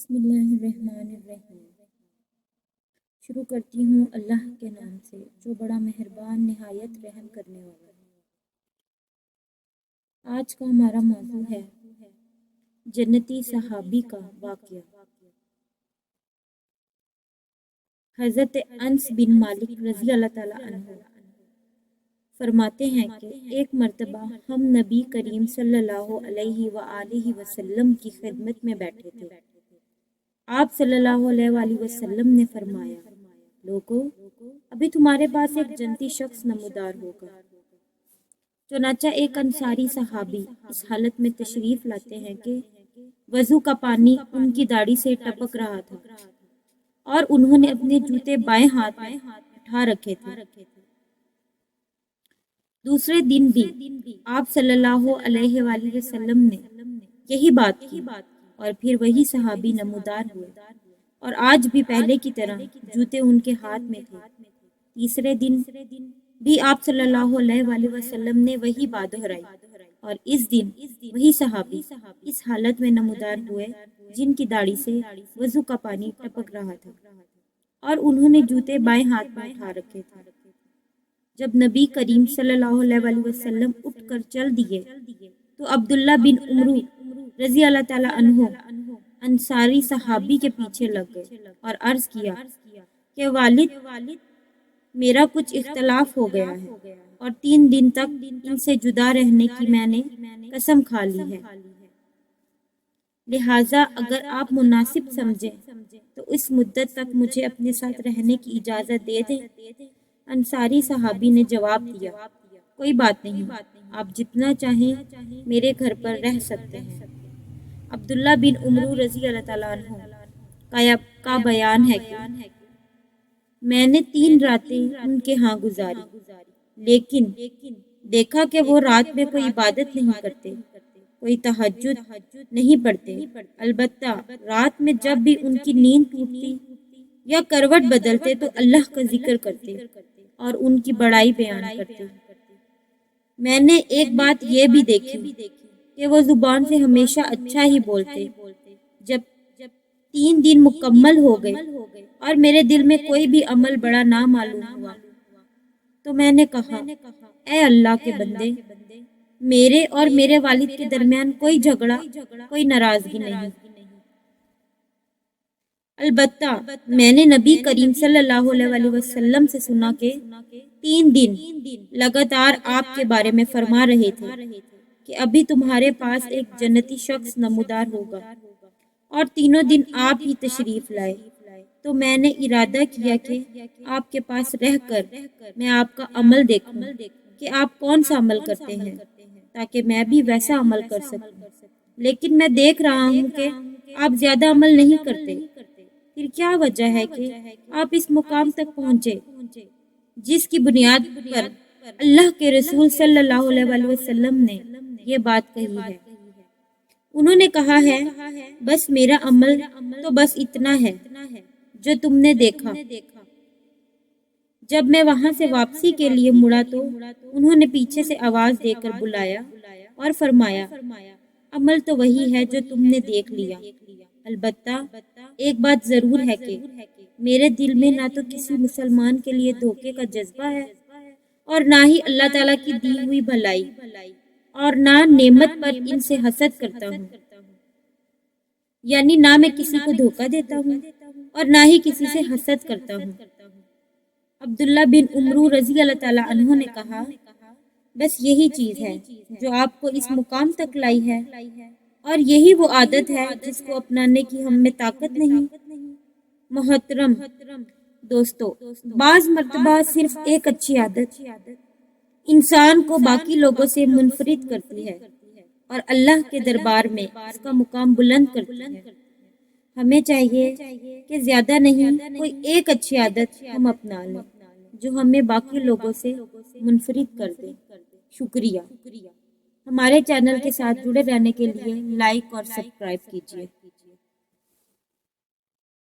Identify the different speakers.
Speaker 1: بسم اللہ الرحمن الرحیم۔ شروع کرتی ہوں اللہ کے نام سے جو بڑا مہربان نہایت رحم کرنے والا ہے۔ آج کا ہمارا موضوع ہے جنتی صحابی کا واقعہ۔ حضرت انس بن مالک رضی اللہ تعالیٰ عنہ فرماتے ہیں کہ ایک مرتبہ ہم نبی کریم صلی اللہ علیہ وآلہ وسلم کی خدمت میں بیٹھے تھے۔ آپ صلی اللہ علیہ وآلہ وسلم نے فرمایا، لوگو ابھی تمہارے پاس ایک جنتی شخص نمودار ہوگا۔ چنانچہ ایک انصاری صحابی اس حالت میں تشریف لاتے ہیں کہ وضو کا پانی ان کی داڑھی سے ٹپک رہا تھا اور انہوں نے اپنے جوتے بائیں ہاتھ میں اٹھا رکھے تھے۔ دوسرے دن بھی آپ صلی اللہ علیہ وآلہ وسلم نے یہی بات کی اور پھر وہی صحابی نمودار ہوئے اور آج بھی پہلے کی طرح جوتے ان کے ہاتھ میں تھے۔ تیسرے دن بھی آپ صلی اللہ علیہ وآلہ وسلم نے وہی بات دہرائی اور اس دن وہی صحابی اس حالت میں نمودار ہوئے جن کی داڑھی سے وضو کا پانی ٹپک رہا تھا اور انہوں نے جوتے بائیں ہاتھ میں اٹھا رکھے تھے۔ جب نبی کریم صلی اللہ علیہ وآلہ وسلم اٹھ کر چل دیے تو عبداللہ بن عمرو رضی اللہ تعالیٰ عنہ انصاری صحابی کے پیچھے لگ گئے اور عرض کیا کہ والد میرا کچھ اختلاف ہو گیا ہے اور 3 دن تک ان سے جدا رہنے کی میں نے قسم کھا لی ہے، لہٰذا اگر آپ مناسب سمجھیں تو اس مدت تک مجھے اپنے ساتھ رہنے کی اجازت دے دیں۔ انصاری صحابی نے جواب دیا، کوئی بات نہیں، آپ جتنا چاہیں میرے گھر پر رہ سکتے ہیں۔ عبداللہ بن عمرو رضی اللہ تعالیٰ عنہ کا بیان ہے کہ میں نے 3 راتیں ان کے ہاں گزاری، لیکن دیکھا کہ وہ رات میں کوئی عبادت نہیں کرتے، کوئی تہجد نہیں پڑھتے، البتہ رات میں جب بھی ان کی نیند ٹوٹتی یا کروٹ بدلتے تو اللہ کا ذکر کرتے اور ان کی بڑائی بیان کرتے۔ میں نے ایک بات یہ بھی دیکھی کہ وہ زبان سے ہمیشہ اچھا ہی بولتے۔ جب 3 دن مکمل ہو گئے اور میرے دل میں کوئی بھی عمل بڑا نہ معلوم ہوا تو میں نے کہا، اے اللہ کے بندے، میرے اور میرے والد کے درمیان کوئی جھگڑا، کوئی ناراضگی نہیں، البتہ میں نے نبی کریم صلی اللہ علیہ وآلہ وسلم سے سنا کہ 3 دن لگاتار آپ کے بارے میں فرما رہے تھے کہ ابھی تمہارے پاس ایک جنتی شخص نمودار ہوگا، اور تینوں دن آپ ہی تشریف لائے، تو میں نے ارادہ کیا کہ آپ کے پاس رہ کر میں آپ کا عمل دیکھوں کہ آپ کون سا عمل کرتے ہیں تاکہ میں بھی ویسا عمل کر سکوں، لیکن میں دیکھ رہا ہوں کہ آپ زیادہ عمل نہیں کرتے۔ پھر کیا وجہ ہے کہ آپ اس مقام تک پہنچے جس کی بنیاد پر اللہ کے رسول صلی اللہ علیہ وآلہ وسلم نے یہ بات کہی ہے؟ انہوں نے کہا ہے، بس میرا عمل تو بس اتنا ہے جو تم نے دیکھا۔ جب میں وہاں سے واپسی کے لیے مڑا تو انہوں نے پیچھے سے آواز دے کر بلایا اور فرمایا، عمل تو وہی ہے جو تم نے دیکھ لیا، البتہ ایک بات ضرور ہے کہ میرے دل میں نہ تو کسی مسلمان کے لیے دھوکے کا جذبہ ہے اور نہ ہی اللہ تعالیٰ کی دی ہوئی بھلائی، اور نہ نعمت پر ان سے حسد کرتا ہوں، یعنی نہ میں کسی کو دھوکہ دیتا ہوں اور نہ ہی کسی سے حسد کرتا ہوں۔ عبداللہ بن عمرو رضی اللہ تعالیٰ عنہ نے کہا، بس یہی چیز ہے جو آپ کو اس مقام تک لائی ہے، اور یہی وہ عادت ہے جس کو اپنانے کی ہم میں طاقت نہیں۔ محترم دوستو، بعض مرتبہ صرف ایک اچھی عادت انسان کو باقی لوگوں سے منفرد کرتی ہے اور اللہ کے دربار میں اس کا مقام بلند کرتی ہے۔ ہمیں چاہیے کہ زیادہ نہیں، کوئی ایک اچھی عادت ہم اپنا لیں جو ہمیں باقی لوگوں سے منفرد کر دے۔ شکریہ۔ ہمارے چینل کے ساتھ جڑے رہنے کے لیے لائک اور سبسکرائب کیجیے۔